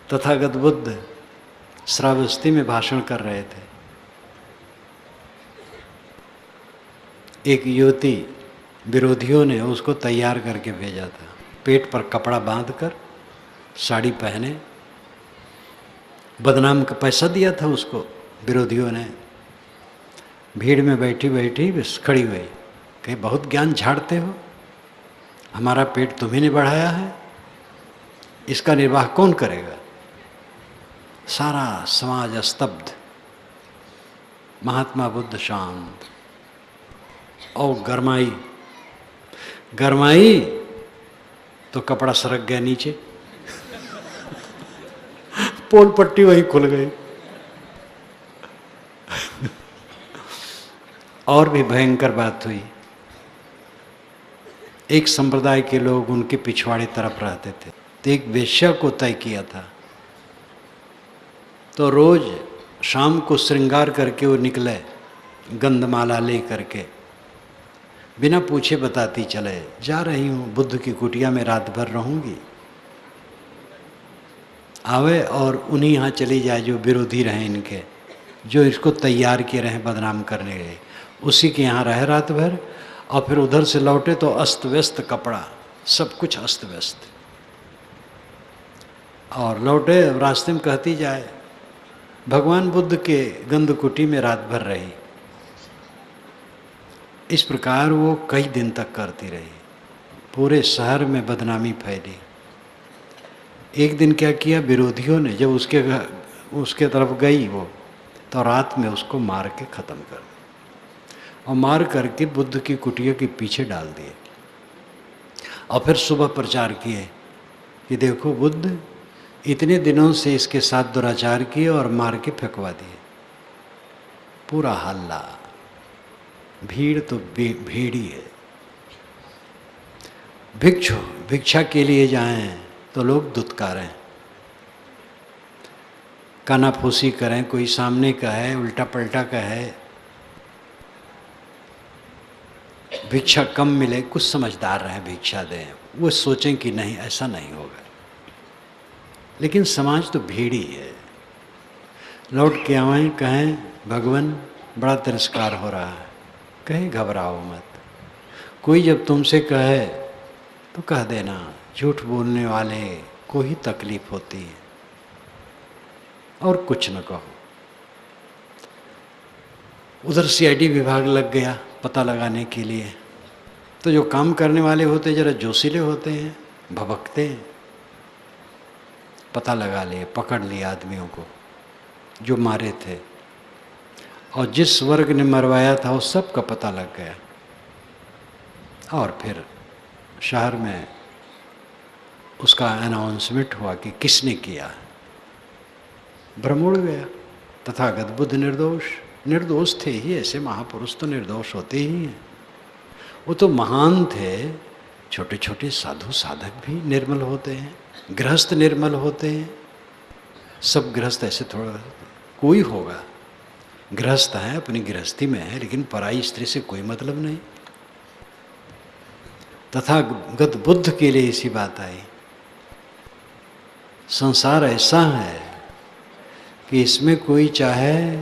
तथागत बुद्ध श्रावस्ती में भाषण कर रहे थे। एक युवती विरोधियों ने उसको तैयार करके भेजा था, पेट पर कपड़ा बांधकर, साड़ी पहने, बदनाम का पैसा दिया था उसको विरोधियों ने। भीड़ में बैठी बैठी बस खड़ी हुई, कहीं बहुत ज्ञान झाड़ते हो, हमारा पेट तुम्ही ने बढ़ाया है, इसका निर्वाह कौन करेगा। सारा समाज स्तब्ध, महात्मा बुद्ध शांत। और गरमाई तो कपड़ा सरक गया नीचे, पोल पट्टी वहीं खुल गई। और भी भयंकर बात हुई। एक संप्रदाय के लोग उनके पिछवाड़े तरफ रहते थे, तो एक वेश्या को तय किया था, तो रोज शाम को श्रृंगार करके वो निकले, गंधमाला ले करके, बिना पूछे बताती चले, जा रही हूँ बुद्ध की कुटिया में रात भर रहूँगी। आवे और उन्हीं यहाँ चली जाए जो विरोधी रहे इनके, जो इसको तैयार किए रहे बदनाम करने गए, उसी के यहाँ रहे रात भर। और फिर उधर से लौटे तो अस्त व्यस्त कपड़ा, सब कुछ अस्त व्यस्त। और लौटे रास्ते में कहती जाए, भगवान बुद्ध के गंधकुटी में रात भर रही। इस प्रकार वो कई दिन तक करती रही, पूरे शहर में बदनामी फैली। एक दिन क्या किया विरोधियों ने, जब उसके तरफ गई वो, तो रात में उसको मार के ख़त्म कर दिया, और मार करके बुद्ध की कुटिया के पीछे डाल दिए। और फिर सुबह प्रचार किए कि देखो बुद्ध इतने दिनों से इसके साथ दुराचार किए और मार के फेंकवा दिए। पूरा हल्ला, भीड़ तो भीड़ ही है। भिक्षा के लिए जाएं तो लोग दुत्कारें, कानाफूसी करें, कोई सामने का है, उल्टा पलटा का है, भिक्षा कम मिले, कुछ समझदार रहे भिक्षा दें, वो सोचें कि नहीं ऐसा नहीं होगा। लेकिन समाज तो भीड़ ही है। लौट के आवें, कहें भगवान बड़ा तिरस्कार हो रहा है, कहें घबराओ मत। कोई जब तुमसे कहे तो कह देना, झूठ बोलने वाले को ही तकलीफ होती है, और कुछ न कहो। उधर सीआईडी विभाग लग गया पता लगाने के लिए। तो जो काम करने वाले होते जरा जोशीले होते हैं, भभकते हैं, पता लगा लिए, पकड़ लिए आदमियों को जो मारे थे, और जिस वर्ग ने मरवाया था उस सब का पता लग गया। और फिर शहर में उसका अनाउंसमेंट हुआ कि किसने किया। भ्रम उड़ गया। तथागत बुद्ध निर्दोष थे ही, ऐसे महापुरुष तो निर्दोष होते ही हैं। वो तो महान थे। छोटे छोटे साधु साधक भी निर्मल होते हैं, गृहस्थ निर्मल होते हैं। सब गृहस्थ ऐसे थोड़ा, कोई होगा गृहस्थ है, अपनी गृहस्थी में है, लेकिन पराई स्त्री से कोई मतलब नहीं। तथागत बुद्ध के लिए इसी बात आई। संसार ऐसा है कि इसमें कोई चाहे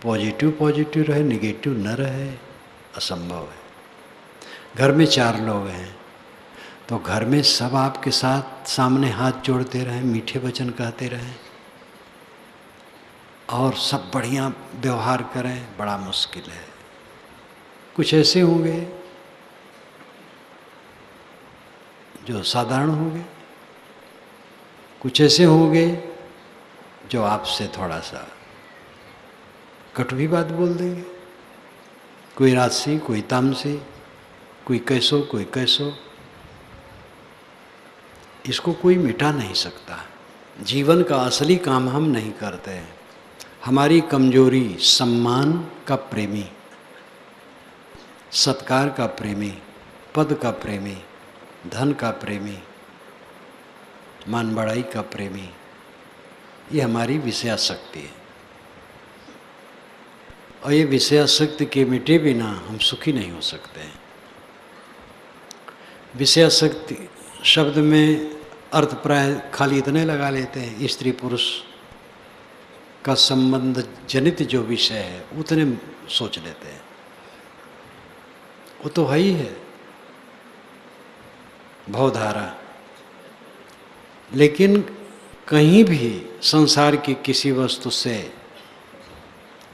पॉजिटिव रहे, निगेटिव न रहे, असंभव है। घर में 4 लोग हैं तो घर में सब आपके साथ सामने हाथ जोड़ते रहें, मीठे वचन कहते रहें, और सब बढ़िया व्यवहार करें, बड़ा मुश्किल है। कुछ ऐसे होंगे जो साधारण होंगे, कुछ ऐसे होंगे जो आपसे थोड़ा सा कटु भी बात बोल देंगे। कोई राजसी, कोई तामसी, कोई कैसो, कोई कैसो। इसको कोई मिटा नहीं सकता। जीवन का असली काम हम नहीं करते हैं। हमारी कमजोरी सम्मान का प्रेमी, सत्कार का प्रेमी, पद का प्रेमी, धन का प्रेमी, मान बढ़ाई का प्रेमी, ये हमारी विषयासक्ति है। और ये विषयासक्ति के मिटे बिना हम सुखी नहीं हो सकते हैं। विषयासक्ति शब्द में अर्थ प्राय खाली इतने लगा लेते हैं, स्त्री पुरुष का संबंध जनित जो विषय है उतने सोच लेते हैं। वो तो है ही है भवधारा। लेकिन कहीं भी संसार की किसी वस्तु से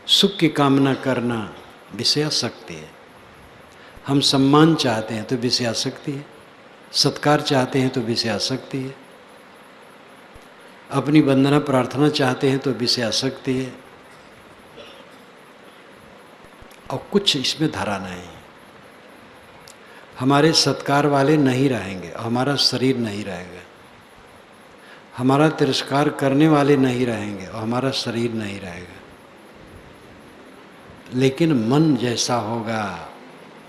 सुख की कामना करना विषयासक्ति है। हम सम्मान चाहते हैं तो विषयासक्ति है, सत्कार चाहते हैं तो विषयासक्ति है, अपनी वंदना प्रार्थना चाहते हैं तो विषयासक्ति है, और कुछ इसमें धरा नहीं। हमारे सत्कार वाले नहीं रहेंगे, हमारा शरीर नहीं रहेगा। हमारा तिरस्कार करने वाले नहीं रहेंगे और हमारा शरीर नहीं रहेगा। लेकिन मन जैसा होगा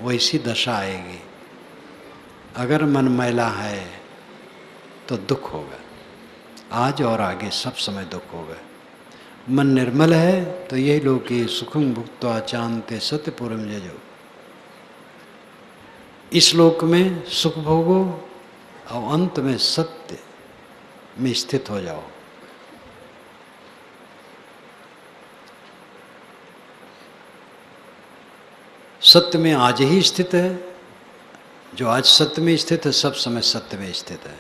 वैसी दशा आएगी। अगर मन मैला है तो दुख होगा, आज और आगे सब समय दुख होगा। मन निर्मल है तो यही लोग कि सुखम भुक्त्वा चांते सत्यपुरम जजो, इस लोक में सुख भोगो और अंत में सत्य में स्थित हो जाओ। सत्य में आज ही स्थित है, जो आज सत्य में स्थित है सब समय सत्य में स्थित है।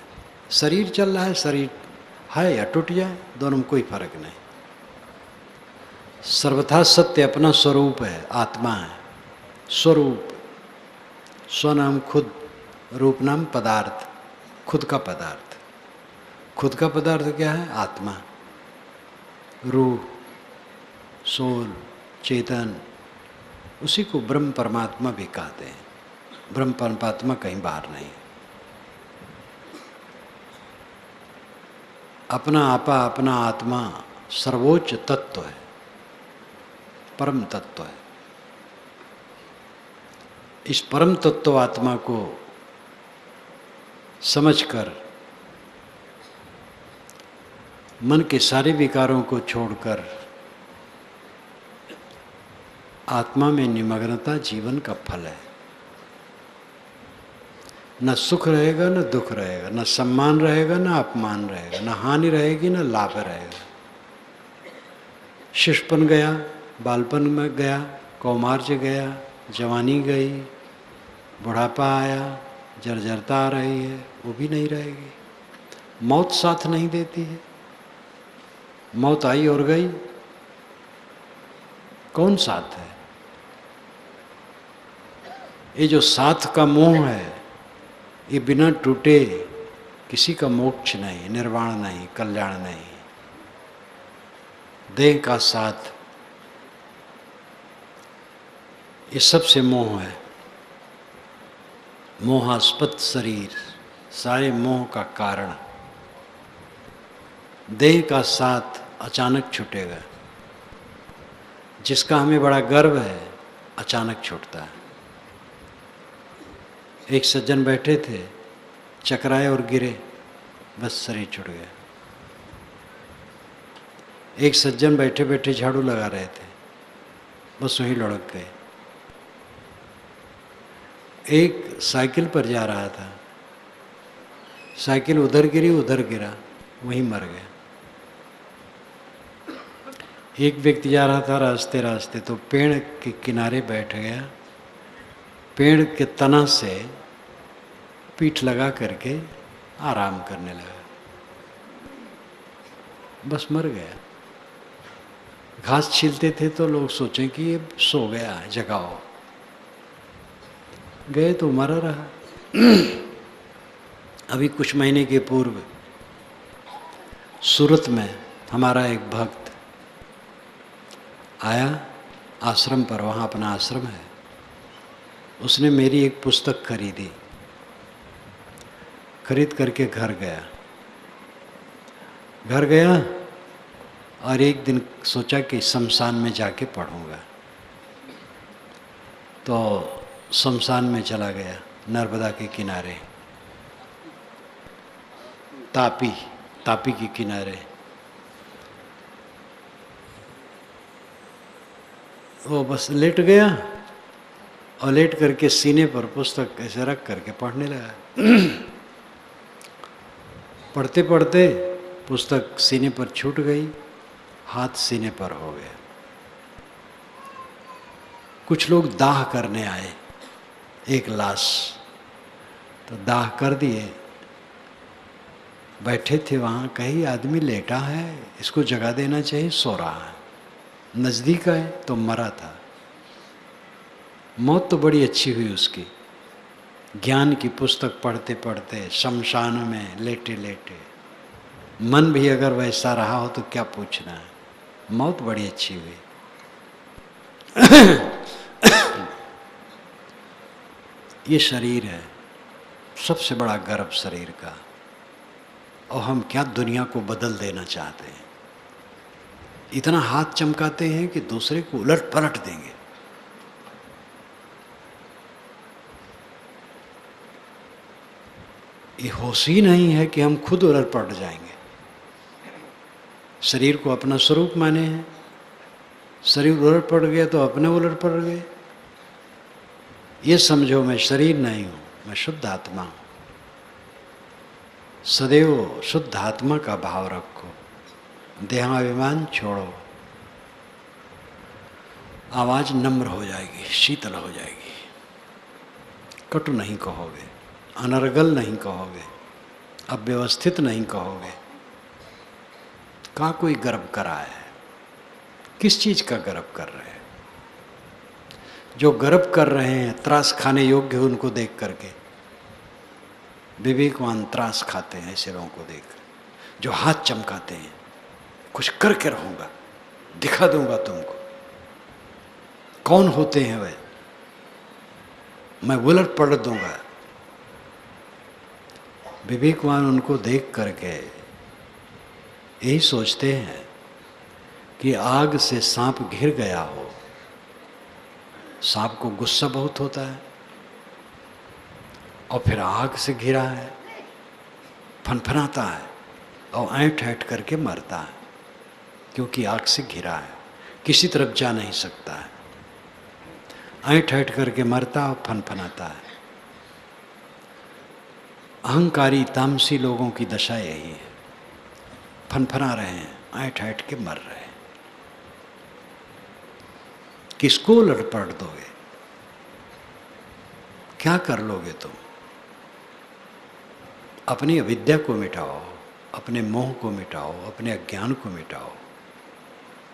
शरीर चल रहा है, शरीर है या टूट जाए, दोनों में कोई फर्क नहीं। सर्वथा सत्य अपना स्वरूप है, आत्मा है। स्वरूप, स्वनाम खुद, रूप नाम पदार्थ, खुद का पदार्थ। खुद का पदार्थ क्या है? आत्मा, रूह, सोल, चेतन। उसी को ब्रह्म परमात्मा भी कहते हैं। ब्रह्म परमात्मा कहीं बाहर नहीं। अपना आपा, अपना आत्मा सर्वोच्च तत्व है, परम तत्व है। इस परम तत्व आत्मा को समझकर मन के सारे विकारों को छोड़कर आत्मा में निमग्नता जीवन का फल है। न सुख रहेगा न दुख रहेगा, न सम्मान रहेगा न अपमान रहेगा, न हानि रहेगी न लाभ रहेगा। शिशुपन गया, बालपन में गया, कौमार्य गया, जवानी गई, बुढ़ापा आया, जर्जरता आ रही है, वो भी नहीं रहेगी। मौत साथ नहीं देती है। मौत आई और गई, कौन साथ है? ये जो साथ का मोह है, ये बिना टूटे किसी का मोक्ष नहीं, निर्वाण नहीं, कल्याण नहीं। देह का साथ, ये सबसे मोह है। मोहास्पद शरीर सारे मोह का कारण। देह का साथ अचानक छूटेगा। जिसका हमें बड़ा गर्व है अचानक छूटता है। एक सज्जन बैठे थे, चकराए और गिरे, बस शरीर छूट गया। एक सज्जन बैठे बैठे झाड़ू लगा रहे थे, बस वहीं लुढ़क गए। एक साइकिल पर जा रहा था, साइकिल उधर गिरी, उधर गिरा, वहीं मर गया। एक व्यक्ति जा रहा था रास्ते रास्ते, तो पेड़ के किनारे बैठ गया, पेड़ के तना से पीठ लगा करके आराम करने लगा, बस मर गया। घास छीलते थे तो लोग सोचें कि ये सो गया, जगाओ। गए तो मरा रहा। अभी कुछ महीने के पूर्व सूरत में हमारा एक भक्त आया आश्रम पर, वहाँ अपना आश्रम है। उसने मेरी एक पुस्तक खरीदी, खरीद करके घर गया और एक दिन सोचा कि शमशान में जाके पढ़ूंगा। तो शमशान में चला गया, नर्मदा के किनारे, तापी के किनारे। वो बस लेट गया और लेट करके सीने पर पुस्तक ऐसे रख करके पढ़ने लगा। पढ़ते पढ़ते पुस्तक सीने पर छूट गई, हाथ सीने पर हो गया। कुछ लोग दाह करने आए एक लाश, तो दाह कर दिए। बैठे थे वहाँ, कहीं आदमी लेटा है, इसको जगा देना चाहिए, सो रहा है। नज़दीक आए तो मरा था। मौत तो बड़ी अच्छी हुई उसकी, ज्ञान की पुस्तक पढ़ते पढ़ते शमशान में लेटे लेटे। मन भी अगर वैसा रहा हो तो क्या पूछना है, मौत बड़ी अच्छी हुई। ये शरीर है, सबसे बड़ा गर्व शरीर का, और हम क्या दुनिया को बदल देना चाहते हैं। इतना हाथ चमकाते हैं कि दूसरे को उलट पलट देंगे। ये होश ही नहीं है कि हम खुद उलट पलट जाएंगे। शरीर को अपना स्वरूप माने हैं, शरीर उलट पड़ गया तो अपने उलट पड़ गए। ये समझो मैं शरीर नहीं हूँ, मैं शुद्ध आत्मा हूँ। सदैव शुद्ध आत्मा का भाव रखो, देहाभिमान छोड़ो। आवाज़ नम्र हो जाएगी, शीतल हो जाएगी। कटु नहीं कहोगे, अनर्गल नहीं कहोगे, अव्यवस्थित नहीं कहोगे। कहाँ कोई गर्व करा है? किस चीज़ का गर्व कर रहे हैं? जो गर्व कर रहे हैं त्रास खाने योग्य है उनको देख करके। विवेकवान त्रास खाते हैं ऐसे लोगों को देख, जो हाथ चमकाते हैं, कुछ करके रहूँगा, दिखा दूंगा तुमको। कौन होते हैं वे? मैं उलट पलट दूंगा। विवेकवान उनको देख करके यही सोचते हैं कि आग से सांप घिर गया हो। सांप को गुस्सा बहुत होता है, और फिर आग से घिरा है, फनफनाता है और ऐंठ ऐंठ करके मरता है, क्योंकि आग से घिरा है, किसी तरफ जा नहीं सकता है। ऐंठ ऐंठ करके मरता और फनफनाता है। अहंकारी तामसी लोगों की दशा यही है, फनफना रहे हैं, ऐंठ ऐंठ के मर रहे हैं। किसको उलट पलट दोगे? क्या कर लोगे तुम? अपनी अविद्या को मिटाओ, अपने मोह को मिटाओ, अपने अज्ञान को मिटाओ।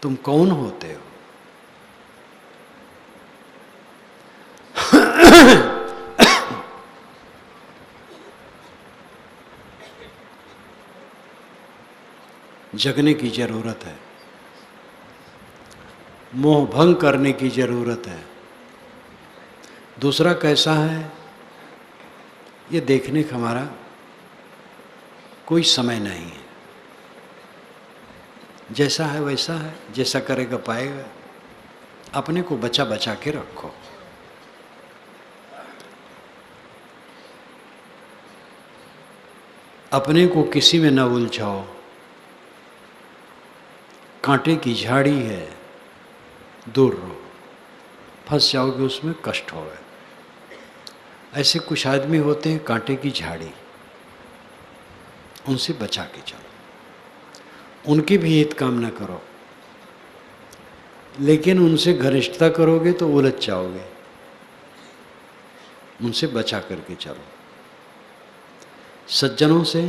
तुम कौन होते हो? जगने की जरूरत है, मोह भंग करने की जरूरत है। दूसरा कैसा है ये देखने का हमारा कोई समय नहीं है। जैसा है वैसा है, जैसा करेगा पाएगा। अपने को बचा बचा के रखो। अपने को किसी में न उलझाओ। कांटे की झाड़ी है, दूर रहो, फंस जाओगे उसमें, कष्ट होगा। ऐसे कुछ आदमी होते हैं कांटे की झाड़ी, उनसे बचा के चलो। उनकी भी हित कामना करो, लेकिन उनसे घनिष्ठता करोगे तो उलझ जाओगे। उनसे बचा करके चलो। सज्जनों से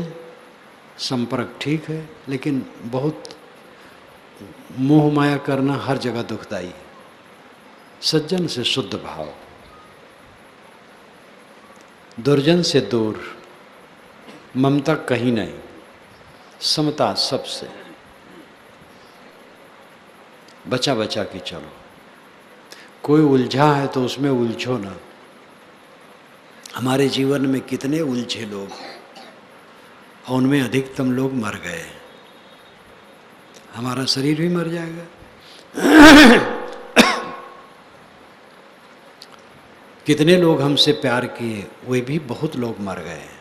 संपर्क ठीक है, लेकिन बहुत मोह माया करना हर जगह दुखदाई है। सज्जन से शुद्ध भाव, दुर्जन से दूर, ममता कहीं नहीं, समता सबसे। बचा बचा के चलो। कोई उलझा है तो उसमें उलझो ना। हमारे जीवन में कितने उलझे लोग, और उनमें अधिकतम लोग मर गए। हमारा शरीर भी मर जाएगा। कितने लोग हमसे प्यार किए, वे भी बहुत लोग मर गए हैं,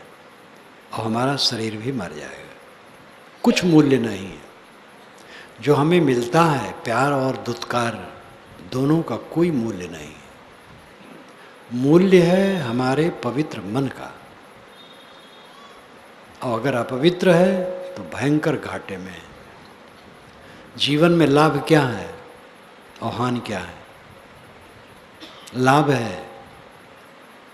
और हमारा शरीर भी मर जाएगा। कुछ मूल्य नहीं है। जो हमें मिलता है प्यार और दुत्कार, दोनों का कोई मूल्य नहीं है। मूल्य है हमारे पवित्र मन का। और अगर अपवित्र है तो भयंकर घाटे में है। जीवन में लाभ क्या है और हानि क्या है? लाभ है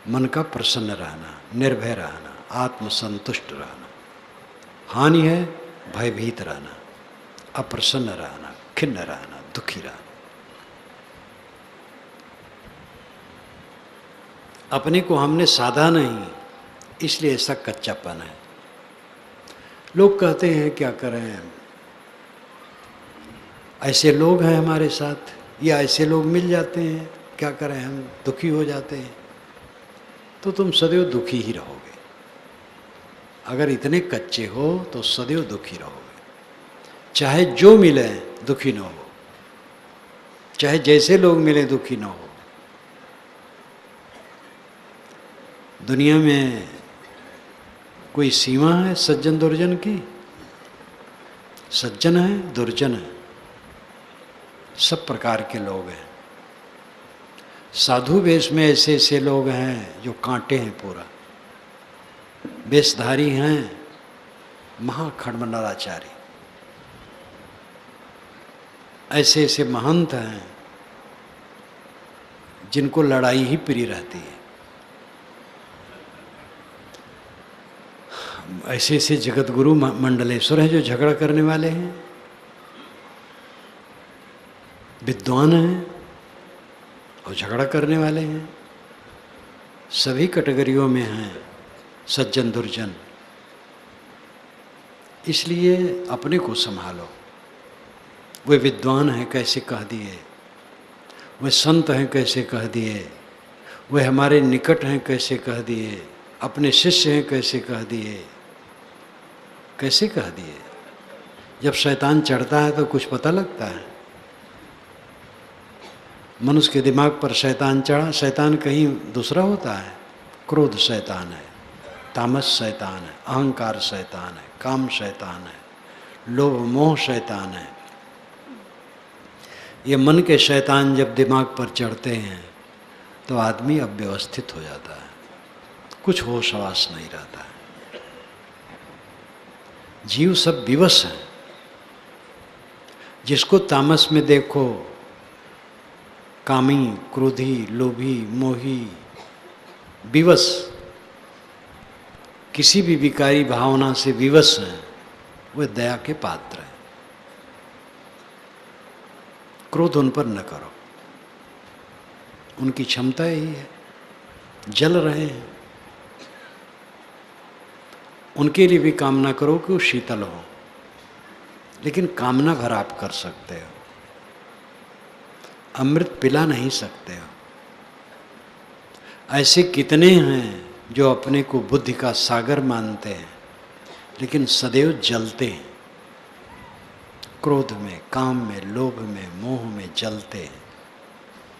मन का प्रसन्न रहना, निर्भय रहना, आत्मसंतुष्ट रहना। हानि है भयभीत रहना, अप्रसन्न रहना, खिन्न रहना, दुखी रहना। अपने को हमने साधा नहीं, इसलिए ऐसा कच्चापन है। लोग कहते हैं क्या करें, ऐसे लोग हैं हमारे साथ, या ऐसे लोग मिल जाते हैं, क्या करें, हम दुखी हो जाते हैं। तो तुम सदैव दुखी ही रहोगे। अगर इतने कच्चे हो तो सदैव दुखी रहोगे। चाहे जो मिले दुखी न हो, चाहे जैसे लोग मिले दुखी न हो। दुनिया में कोई सीमा है सज्जन दुर्जन की? सज्जन है, दुर्जन है, सब प्रकार के लोग हैं। साधु वेश में ऐसे ऐसे लोग हैं जो कांटे हैं पूरा, वेशधारी हैं महाखंडमंडलाचारी। ऐसे ऐसे महंत हैं जिनको लड़ाई ही प्रिय रहती है। ऐसे ऐसे जगत गुरु मंडलेश्वर हैं जो झगड़ा करने वाले हैं, विद्वान हैं और झगड़ा करने वाले हैं। सभी कैटेगरियों में हैं सज्जन दुर्जन। इसलिए अपने को संभालो। वे विद्वान हैं कैसे कह दिए, वे संत हैं कैसे कह दिए, वे हमारे निकट हैं कैसे कह दिए, अपने शिष्य हैं कैसे कह दिए, कैसे कह दिए। जब शैतान चढ़ता है तो कुछ पता लगता है। मनुष्य के दिमाग पर शैतान चढ़ा, शैतान कहीं दूसरा होता है। क्रोध शैतान है, तामस शैतान है, अहंकार शैतान है, काम शैतान है, लोभ मोह शैतान है। ये मन के शैतान जब दिमाग पर चढ़ते हैं तो आदमी अव्यवस्थित हो जाता है, कुछ होश हवास नहीं रहता है। जीव सब विवश हैं। जिसको तामस में देखो, कामी, क्रोधी, लोभी, मोही, विवश, किसी भी विकारी भावना से विवश हैं, वे दया के पात्र हैं। क्रोध उन पर न करो, उनकी क्षमता यही है, जल रहे हैं। उनके लिए भी कामना करो कि वो शीतल हो, लेकिन कामना भर आप कर सकते हो, अमृत पिला नहीं सकते हो। ऐसे कितने हैं जो अपने को बुद्धि का सागर मानते हैं, लेकिन सदैव जलते हैं, क्रोध में, काम में, लोभ में, मोह में जलते हैं।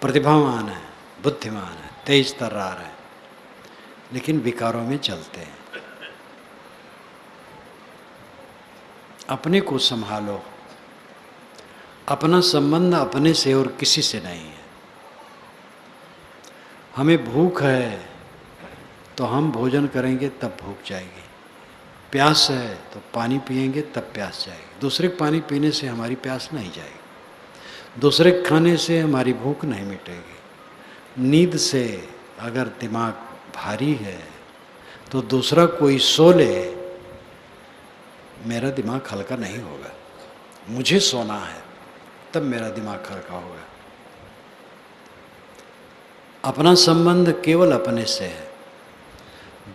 प्रतिभावान है, बुद्धिमान है, तेज तर्रार है, लेकिन विकारों में जलते हैं। अपने को संभालो। अपना संबंध अपने से और किसी से नहीं है। हमें भूख है तो हम भोजन करेंगे तब भूख जाएगी, प्यास है तो पानी पिएंगे तब प्यास जाएगी। दूसरे के पानी पीने से हमारी प्यास नहीं जाएगी, दूसरे के खाने से हमारी भूख नहीं मिटेगी। नींद से अगर दिमाग भारी है तो दूसरा कोई सो ले, मेरा दिमाग हल्का नहीं होगा। मुझे सोना है तब मेरा दिमाग हल्का होगा। अपना संबंध केवल अपने से है,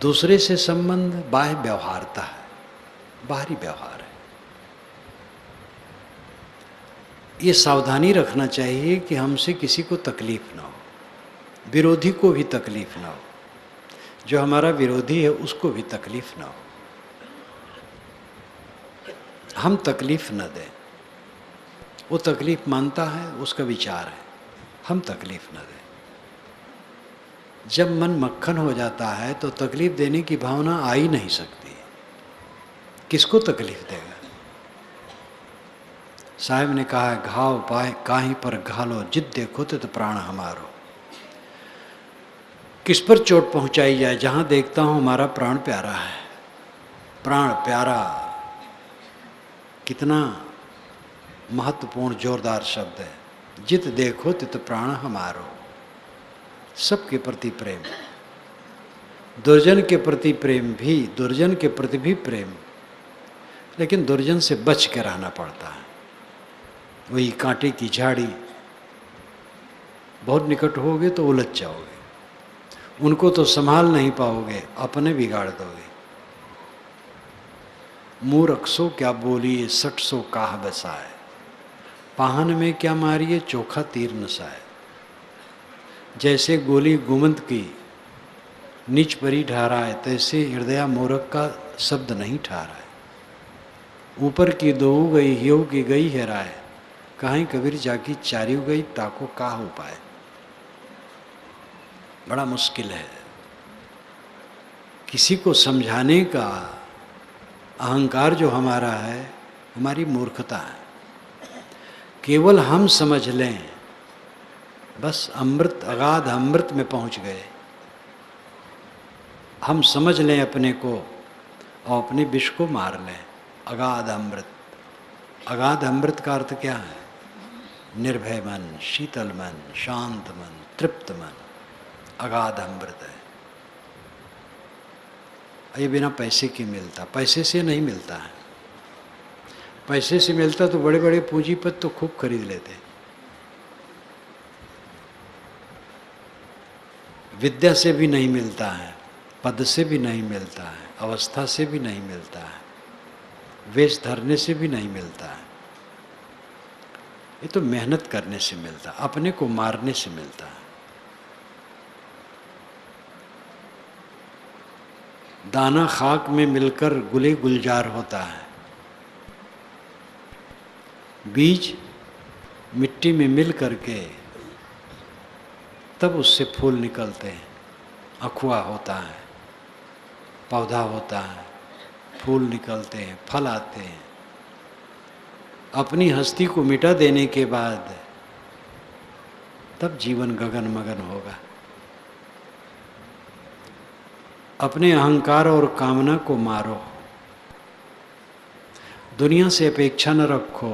दूसरे से संबंध बाह्य व्यवहारता है, बाहरी व्यवहार है। ये सावधानी रखना चाहिए कि हमसे किसी को तकलीफ ना हो, विरोधी को भी तकलीफ ना हो, जो हमारा विरोधी है उसको भी तकलीफ ना हो। हम तकलीफ न दें। वो तकलीफ मानता है, उसका विचार है, हम तकलीफ न दें। जब मन मक्खन हो जाता है तो तकलीफ देने की भावना आ ही नहीं सकती। किसको तकलीफ देगा? साहब ने कहा है, घाव पाए काहीं पर घालो, जिद देखो तो प्राण हमारो। किस पर चोट पहुंचाई जाए? जहां देखता हूं हमारा प्राण प्यारा है, प्राण प्यारा, कितना महत्वपूर्ण जोरदार शब्द है। जित देखो तित प्राण हमारो, सबके प्रति प्रेम, दुर्जन के प्रति प्रेम भी, दुर्जन के प्रति भी प्रेम, लेकिन दुर्जन से बच के रहना पड़ता है। वही कांटे की झाड़ी, बहुत निकट होगे तो उलझ जाओगे, उनको तो संभाल नहीं पाओगे, अपने बिगाड़ दोगे। मूर्ख सो क्या बोलिए, सठ सो काह बसाए, पाहन में क्या मारिए, चोखा तीर नसाए। जैसे गोली गुमंत की नीच परी ठहराए, तैसे हृदय मूर्ख का शब्द नहीं ठहराए। ऊपर की दो गई ह्यो की गई है राय, कहीं कबीर जाकी चारियों गई, ताको का हो पाए। बड़ा मुश्किल है। किसी को समझाने का अहंकार जो हमारा है, हमारी मूर्खता है। केवल हम समझ लें, बस अमृत, अगाध अमृत में पहुंच गए। हम समझ लें अपने को और अपने विष को मार लें। अगाध अमृत, अगाध अमृत का अर्थ क्या है? निर्भय मन, शीतल मन, शांत मन, तृप्त मन, अगाध अमृत है। ये बिना पैसे की मिलता, पैसे से नहीं मिलता है। पैसे से मिलता तो बड़े बड़े पूंजीपति तो खूब खरीद लेते। विद्या से भी नहीं मिलता है, पद से भी नहीं मिलता है, अवस्था से भी नहीं मिलता है, वेश धरने से भी नहीं मिलता है। ये तो मेहनत करने से मिलता, अपने को मारने से मिलता है। दाना खाक में मिलकर गुले गुलजार होता है, बीज मिट्टी में मिल करके तब उससे फूल निकलते हैं, अखुआ होता है, पौधा होता है, फूल निकलते हैं, फल आते हैं। अपनी हस्ती को मिटा देने के बाद तब जीवन गगन मगन होगा। अपने अहंकार और कामना को मारो, दुनिया से अपेक्षा न रखो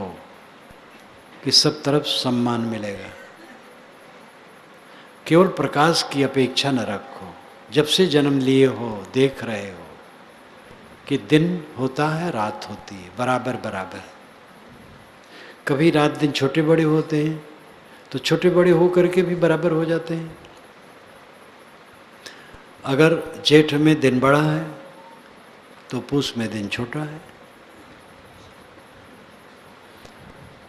कि सब तरफ सम्मान मिलेगा। केवल प्रकाश की अपेक्षा न रखो। जब से जन्म लिए हो देख रहे हो कि दिन होता है, रात होती है, बराबर बराबर। कभी रात दिन छोटे बड़े होते हैं तो छोटे बड़े हो करके भी बराबर हो जाते हैं। अगर जेठ में दिन बड़ा है तो पूस में दिन छोटा है।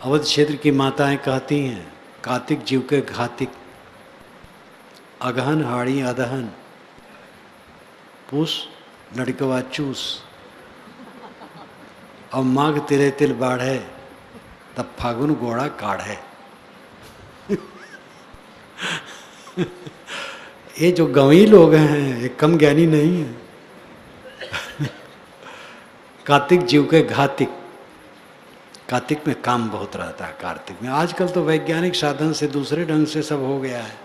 अवध क्षेत्र की माताएं कहती हैं, कार्तिक जीव के घातिक, अगहन हाड़ी अदहन, पूस लड़कवा चूस, और माघ तिले तिल बाढ़े, तब फागुन गोड़ा काढ़े। ये जो गंवी लोग हैं ये कम ज्ञानी नहीं है। कार्तिक जीव के घातिक, कार्तिक में काम बहुत रहता है। कार्तिक में आजकल तो वैज्ञानिक साधन से दूसरे ढंग से सब हो गया है।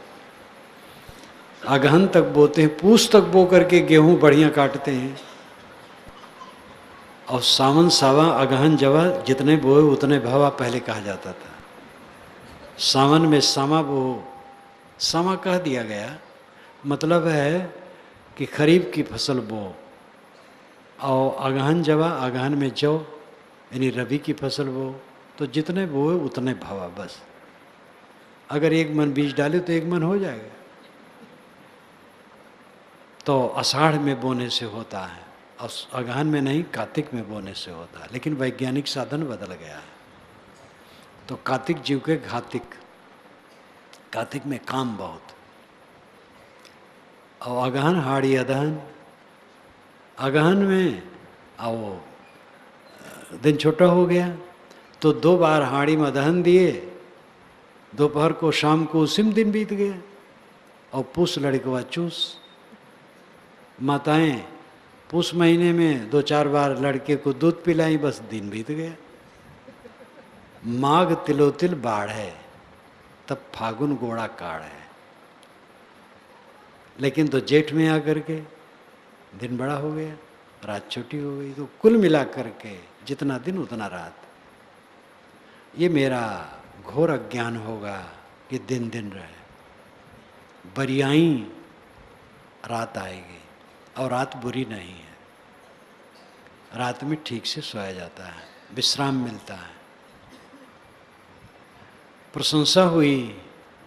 अगहन तक बोते हैं, पूस तक बो करके गेहूं बढ़िया काटते हैं, और सावन सावा अगहन जवा, जितने बोए उतने भवा पहले कहा जाता था। सावन में सामा बो, सामा कह दिया गया, मतलब है कि खरीफ की फसल बो, और अगहन जवा, अगहन में जौ यानी रबी की फसल बो, तो जितने बोए उतने भवा बस। अगर एक मन बीज डाले तो एक मन हो जाएगा। तो आषाढ़ में बोने से होता है, और अगहन में नहीं, कार्तिक में बोने से होता है। लेकिन वैज्ञानिक साधन बदल गया है। तो कार्तिक जीव के घातिक, कार्तिक में काम बहुत, और अगहन हाड़ी अदहन, अगहन में आओ दिन छोटा हो गया तो 2 बार हाड़ी में अदहन दिए, दोपहर को शाम को उसी में दिन बीत गया। और पूस लड़कवा चूस, माताएं पूस महीने में 2-4 बार लड़के को दूध पिलाई, बस दिन बीत गया। माघ तिलोतिल बाढ़ है, तब फागुन गोड़ा काढ़ है। लेकिन तो जेठ में आकर के दिन बड़ा हो गया। रात छोटी हो गई। तो कुल मिला करके जितना दिन उतना रात। ये मेरा घोर अज्ञान होगा कि दिन दिन रहे। बरियाई रात आएगी और रात बुरी नहीं है। रात में ठीक से सोया जाता है, विश्राम मिलता है। प्रशंसा हुई,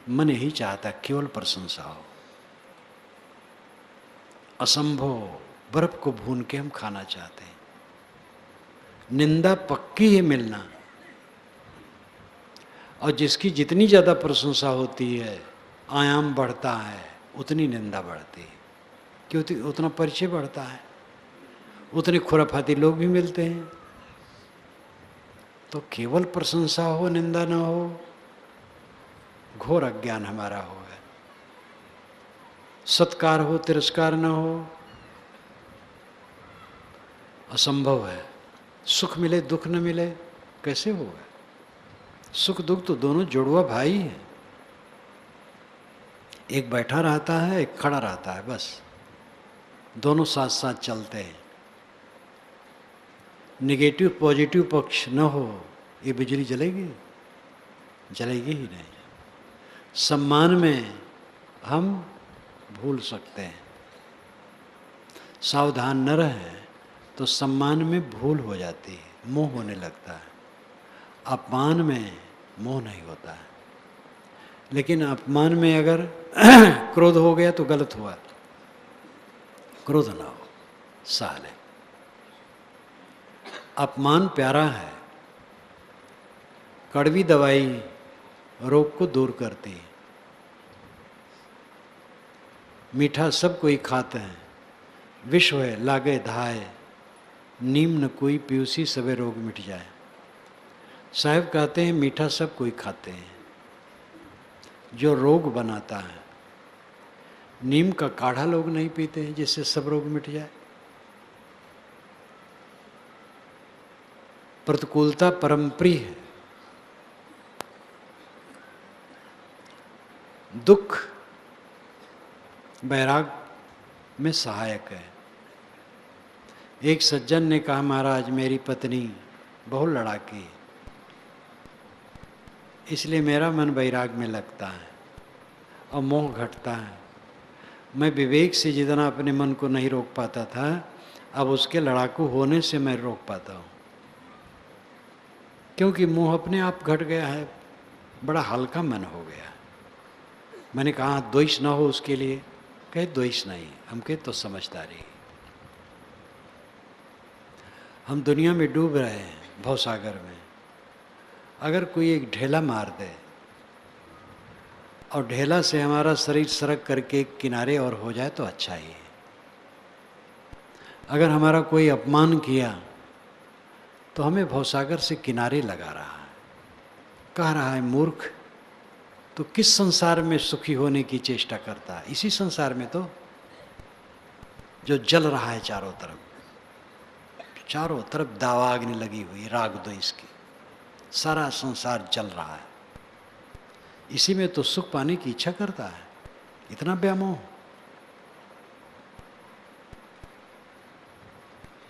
मन यही चाहता केवल प्रशंसा हो। असंभव बर्फ को भून के हम खाना चाहते हैं। निंदा पक्की है मिलना, और जिसकी जितनी ज़्यादा प्रशंसा होती है, आयाम बढ़ता है, उतनी निंदा बढ़ती है। क्योंकि उतना परिचय बढ़ता है, उतने खुराफाती लोग भी मिलते हैं। तो केवल प्रशंसा हो, निंदा न हो, घोर अज्ञान हमारा होगा। सत्कार हो, तिरस्कार न हो, असंभव है। सुख मिले दुख न मिले, कैसे होगा? सुख दुख तो दोनों जुड़वा भाई हैं। एक बैठा रहता है, एक खड़ा रहता है, बस दोनों साथ साथ चलते हैं। निगेटिव पॉजिटिव पक्ष न हो, ये बिजली जलेगी? जलेगी ही नहीं। सम्मान में हम भूल सकते हैं, सावधान न रहे तो सम्मान में भूल हो जाती है, मोह होने लगता है। अपमान में मोह नहीं होता है, लेकिन अपमान में अगर क्रोध हो गया तो गलत हुआ। क्रोध ना हो, सह ले। अपमान प्यारा है, कड़वी दवाई रोग को दूर करती है। मीठा सब कोई खाते हैं, विश्व है लागे धाय, नीम न कोई पीयूसी सबे रोग मिट जाए। साहब कहते हैं मीठा सब कोई खाते हैं, जो रोग बनाता है। नीम का काढ़ा लोग नहीं पीते हैं जिससे सब रोग मिट जाए। प्रतिकूलता परम प्रिय है, दुख बैराग में सहायक है। एक सज्जन ने कहा, महाराज मेरी पत्नी बहुत लड़ाकी है, इसलिए मेरा मन वैराग में लगता है और मोह घटता है। मैं विवेक से जितना अपने मन को नहीं रोक पाता था, अब उसके लड़ाकू होने से मैं रोक पाता हूँ, क्योंकि मोह अपने आप घट गया है, बड़ा हल्का मन हो गया। मैंने कहा द्वेष ना हो उसके लिए, कहे द्वेष नहीं, हम कहे तो समझदारी। हम दुनिया में डूब रहे हैं भवसागर में। अगर कोई एक ढेला मार दे और ढेला से हमारा शरीर सरक करके किनारे और हो जाए तो अच्छा ही है। अगर हमारा कोई अपमान किया तो हमें भवसागर से किनारे लगा रहा है, कह रहा है मूर्ख, तो किस संसार में सुखी होने की चेष्टा करता है? इसी संसार में तो जो जल रहा है चारों तरफ, चारों तरफ दावाग्नि लगी हुई राग द्वेष की, सारा संसार जल रहा है। इसी में तो सुख पाने की इच्छा करता है, इतना व्यामोह।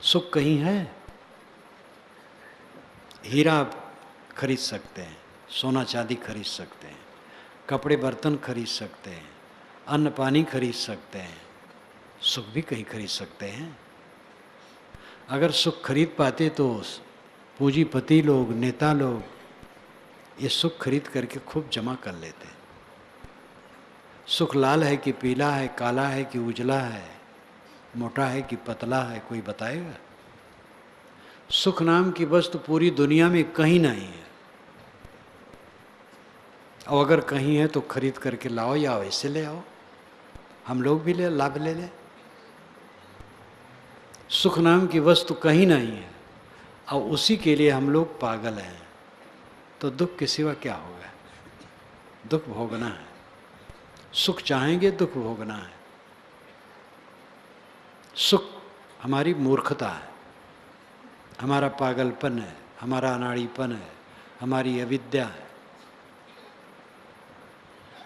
सुख कहीं है? हीरा आप खरीद सकते हैं, सोना चांदी खरीद सकते हैं, कपड़े बर्तन खरीद सकते हैं, अन्न पानी खरीद सकते हैं, सुख भी कहीं खरीद सकते हैं। अगर सुख खरीद पाते तो पूंजीपति लोग, नेता लोग ये सुख खरीद करके खूब जमा कर लेते। सुख लाल है कि पीला है, काला है कि उजला है, मोटा है कि पतला है, कोई बताएगा? सुख नाम की वस्तु पूरी दुनिया में कहीं नहीं है, और अगर कहीं है तो खरीद करके लाओ या वैसे ले आओ, हम लोग भी ले लाभ ले लें। सुख नाम की वस्तु कहीं नहीं है और उसी के लिए हम लोग पागल हैं, तो दुख के सिवा क्या होगा? दुख भोगना है। सुख चाहेंगे, दुख भोगना है। सुख हमारी मूर्खता है, हमारा पागलपन है, हमारा अनाड़ीपन है, हमारी अविद्या है,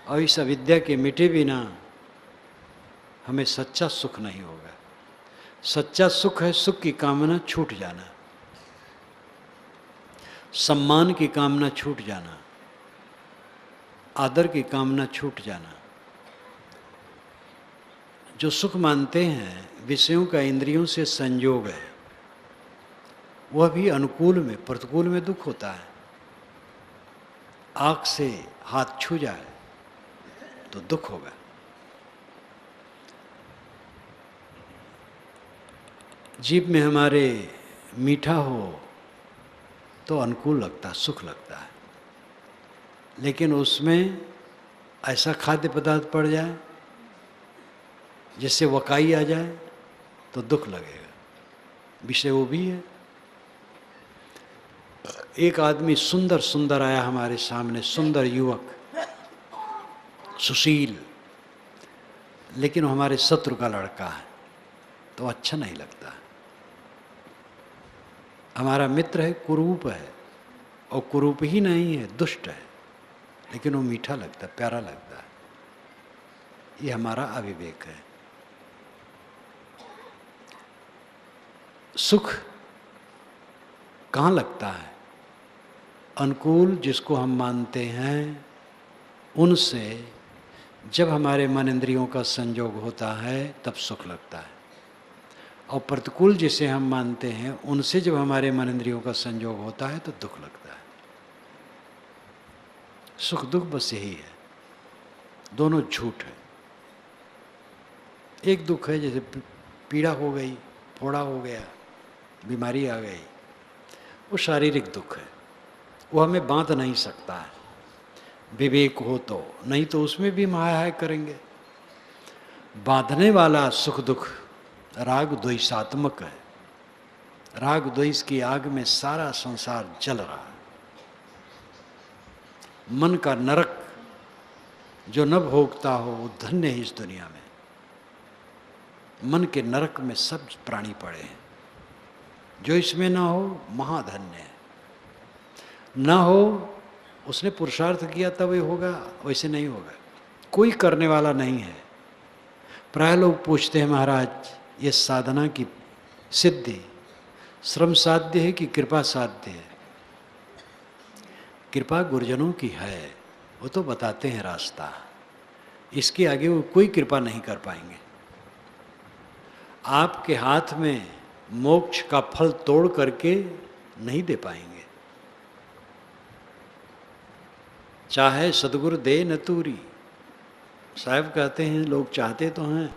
और इस अविद्या के मिटे बिना हमें सच्चा सुख नहीं होगा। सच्चा सुख है सुख की कामना छूट जाना, सम्मान की कामना छूट जाना, आदर की कामना छूट जाना। जो सुख मानते हैं विषयों का इंद्रियों से संयोग है, वह भी अनुकूल में, प्रतिकूल में दुख होता है। आँख से हाथ छू जाए तो दुख होगा। जीभ में हमारे मीठा हो तो अनुकूल लगता है, सुख लगता है, लेकिन उसमें ऐसा खाद्य पदार्थ पड़ जाए जिससे वकाई आ जाए तो दुख लगेगा। विषय वो भी है। एक आदमी सुंदर सुंदर आया हमारे सामने, सुंदर युवक, सुशील, लेकिन वो हमारे शत्रु का लड़का है तो अच्छा नहीं लगता। हमारा मित्र है, कुरूप है, और कुरूप ही नहीं है, दुष्ट है, लेकिन वो मीठा लगता है, प्यारा लगता है। ये हमारा अविवेक है। सुख कहाँ लगता है? अनुकूल जिसको हम मानते हैं उनसे जब हमारे मन इंद्रियों का संयोग होता है तब सुख लगता है, और प्रतिकूल जिसे हम मानते हैं उनसे जब हमारे मन इंद्रियों का संयोग होता है तो दुख लगता है। सुख दुख बस यही है, दोनों झूठ है। एक दुख है जैसे पीड़ा हो गई, फोड़ा हो गया, बीमारी आ गई, वो शारीरिक दुख है, वो हमें बांध नहीं सकता है। विवेक हो तो, नहीं तो उसमें भी माया करेंगे। बांधने वाला सुख दुख राग द्वेषात्मक है। राग द्वेष की आग में सारा संसार जल रहा है। मन का नरक जो न भोगता हो वो धन्य है इस दुनिया में। मन के नरक में सब प्राणी पड़े हैं, जो इसमें ना हो महाधन्य है। ना हो उसने पुरुषार्थ किया तब ये होगा, वैसे नहीं होगा। कोई करने वाला नहीं है। प्राय लोग पूछते हैं महाराज ये साधना की सिद्धि श्रम साध्य है कि कृपा साध्य है? कृपा गुरुजनों की है, वो तो बताते हैं रास्ता, इसके आगे वो कोई कृपा नहीं कर पाएंगे। आपके हाथ में मोक्ष का फल तोड़ करके नहीं दे पाएंगे। चाहे सदगुरु दे न तूरी, साहब कहते हैं लोग चाहते तो हैं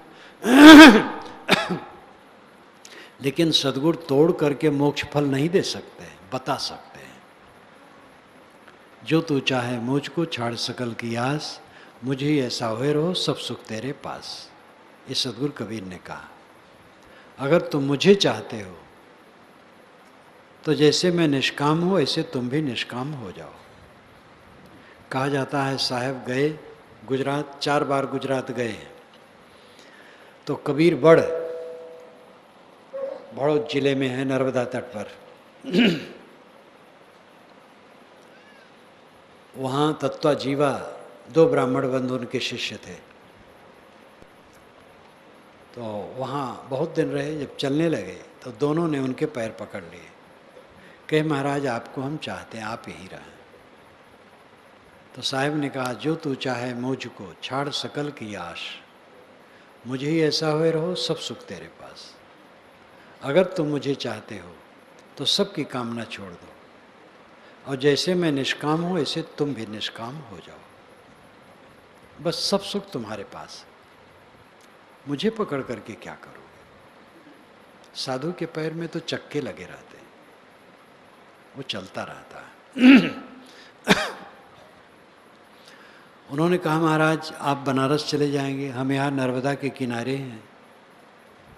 लेकिन सदगुरु तोड़ करके मोक्ष फल नहीं दे सकते, बता सकते हैं। जो तू चाहे मुझको छाड़ सकल की आस, मुझे ऐसा हुए रहो सब सुख तेरे पास। ये सदगुरु कबीर ने कहा। अगर तुम मुझे चाहते हो तो जैसे मैं निष्काम हूँ ऐसे तुम भी निष्काम हो जाओ। कहा जाता है साहब गए गुजरात, 4 बार गुजरात गए, तो कबीर बड़ौद जिले में है, नर्मदा तट पर वहाँ तत्वा जीवा 2 ब्राह्मण बंधु उनके शिष्य थे। तो वहाँ बहुत दिन रहे। जब चलने लगे तो दोनों ने उनके पैर पकड़ लिए, कहे महाराज आपको हम चाहते हैं, आप यहीं रहें। तो साहब ने कहा जो तू चाहे मुझको छाड़ सकल की आश, मुझे ही ऐसा हुए रहो सब सुख तेरे पास। अगर तुम मुझे चाहते हो तो सबकी कामना छोड़ दो, और जैसे मैं निष्काम हूँ ऐसे तुम भी निष्काम हो जाओ, बस सब सुख तुम्हारे पास। मुझे पकड़ करके क्या करोगे? साधु के पैर में तो चक्के लगे रहते हैं, वो चलता रहता है उन्होंने कहा महाराज आप बनारस चले जाएंगे, हम यहाँ नर्मदा के किनारे हैं,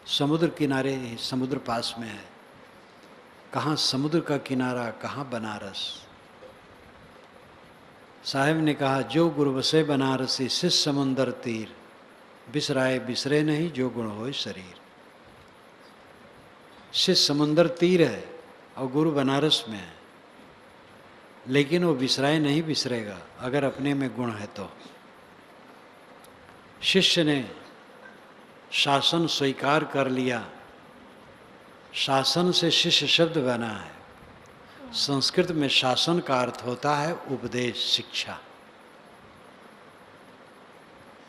समुद्र किनारे, समुद्र पास में है। कहाँ समुद्र का किनारा, कहाँ बनारस? साहब ने कहा जो गुरु बसे बनारसी, शिष्य समुंदर तीर, बिसराए बिसरे नहीं जो गुण होए शरीर। शिष्य समुंदर तीर है और गुरु बनारस में है, लेकिन वो बिसराए नहीं बिसरेगा अगर अपने में गुण है तो। शिष्य ने शासन स्वीकार कर लिया शासन से शिष्य शब्द बना है। संस्कृत में शासन का अर्थ होता है उपदेश, शिक्षा।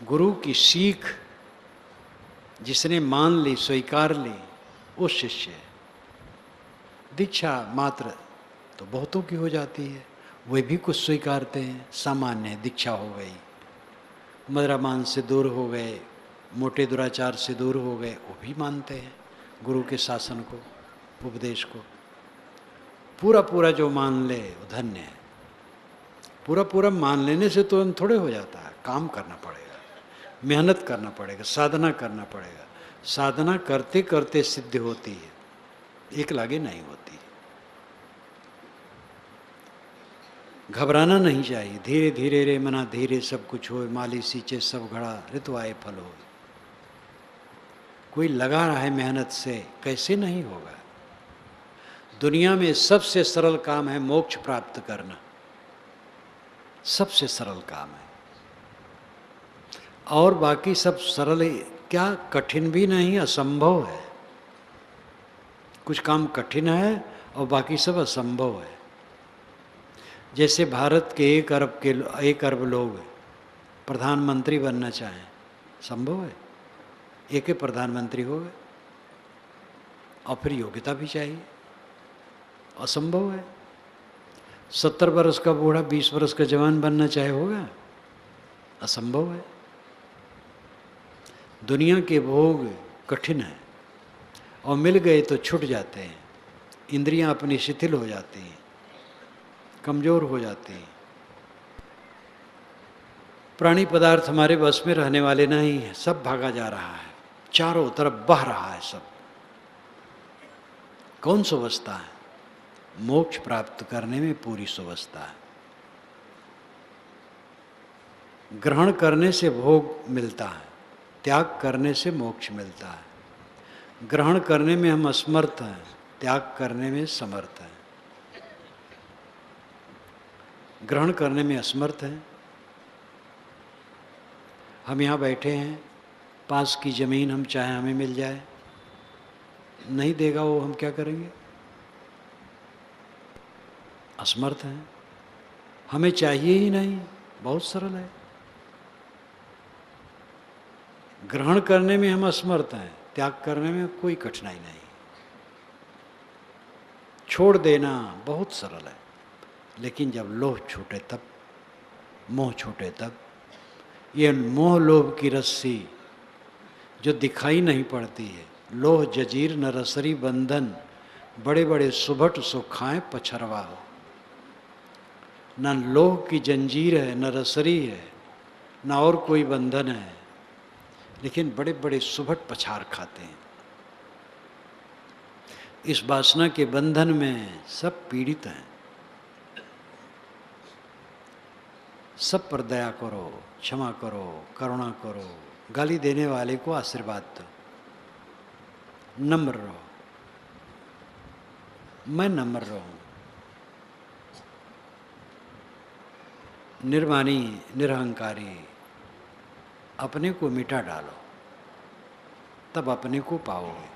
गुरु की सीख जिसने मान ली, स्वीकार ली, वो शिष्य है। दीक्षा मात्र तो बहुतों की हो जाती है, वे भी कुछ स्वीकारते हैं, सामान्य है, दीक्षा हो गई। मदिरापान से दूर हो गए, मोटे दुराचार से दूर हो गए, वो भी मानते हैं गुरु के शासन को, उपदेश को। पूरा पूरा जो मान ले वो धन्य है। पूरा पूरा मान लेने से तो थोड़े हो जाता है, काम करना पड़ेगा, मेहनत करना पड़ेगा, साधना करना पड़ेगा। साधना करते करते सिद्ध होती है, एक लागे नहीं होती। घबराना नहीं चाहिए। धीरे धीरे रे मना धीरे सब कुछ हो, माली सींचे सब घड़ा, ऋतु आए फल हो। कोई लगा रहा है मेहनत से, कैसे नहीं होगा। दुनिया में सबसे सरल काम है मोक्ष प्राप्त करना, सबसे सरल काम है। और बाकी सब सरल, क्या कठिन भी नहीं, असंभव है। कुछ काम कठिन है और बाकी सब असंभव है। जैसे भारत के 1 अरब लोग प्रधानमंत्री बनना चाहें, संभव है? एक ही प्रधानमंत्री हो गए, और फिर योग्यता भी चाहिए, असंभव है। 70 वर्ष का बूढ़ा 20 वर्ष का जवान बनना चाहे होगा, असंभव है। दुनिया के भोग कठिन है और मिल गए तो छूट जाते हैं। इंद्रियां अपनी शिथिल हो जाती हैं, कमजोर हो जाती हैं। प्राणी पदार्थ हमारे बस में रहने वाले नहीं है, सब भागा जा रहा है, चारों तरफ बह रहा है सब। कौन सुवस्था है? मोक्ष प्राप्त करने में पूरी सुवस्था है। ग्रहण करने से भोग मिलता है, त्याग करने से मोक्ष मिलता है। ग्रहण करने में हम असमर्थ हैं, त्याग करने में समर्थ हैं। ग्रहण करने में असमर्थ हैं। हम यहाँ बैठे हैं, पास की ज़मीन हम चाहे हमें मिल जाए, नहीं देगा वो, हम क्या करेंगे? असमर्थ हैं। हमें चाहिए ही नहीं, बहुत सरल है। ग्रहण करने में हम असमर्थ हैं, त्याग करने में कोई कठिनाई नहीं। छोड़ देना बहुत सरल है, लेकिन जब लोभ छूटे तब, मोह छूटे तब। ये मोह लोभ की रस्सी जो दिखाई नहीं पड़ती है, लोह जजीर न रसरी बंधन, बड़े बड़े सुभट सुखाएं पछरवा हो। न लोह की जंजीर है, न रसरी है, न और कोई बंधन है, लेकिन बड़े बड़े सुभट पछार खाते हैं। इस वासना के बंधन में सब पीड़ित हैं। सब पर दया करो, क्षमा करो, करुणा करो। गाली देने वाले को आशीर्वाद दो, नम्र रहो। मैं नम्र रहूं, निर्मानी, निरहंकारी, अपने को मिटा डालो, तब अपने को पाओगे।